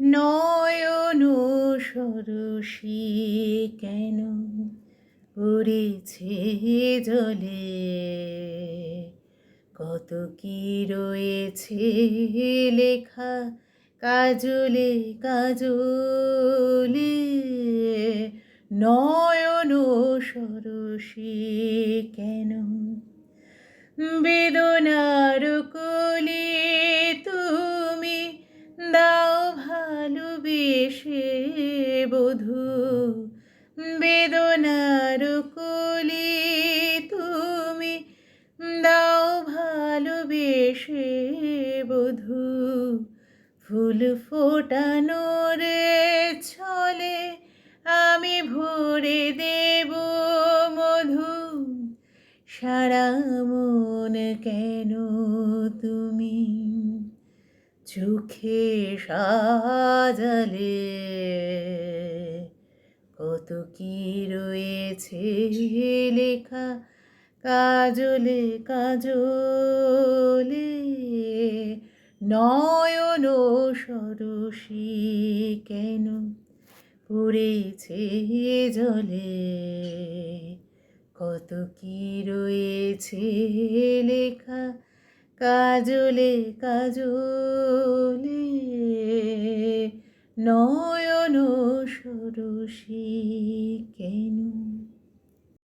নয়ন সরসী কেন পড়েছে জলে, কত কি রয়েছে লেখা কাজলে কাজলে। নয়ন সরসী কেন বেদনার কলি তুমি দাও ভালোবেসে বধূ। বেদনার কলি তুমি দাও ভালোবেসে বধূ। ফুল ফোটানোর ছলে আমি ভরে দেব মধু। সারা মন কেন তুমি চোখে সাজালে, কত কি রয়েছে লেখা কাজলে কাজলে। নয়ন সরসী কেন পড়েছে জলে, কত কি রয়েছে লেখা কাজলে কাজলে। নয়ন সরসী কেন।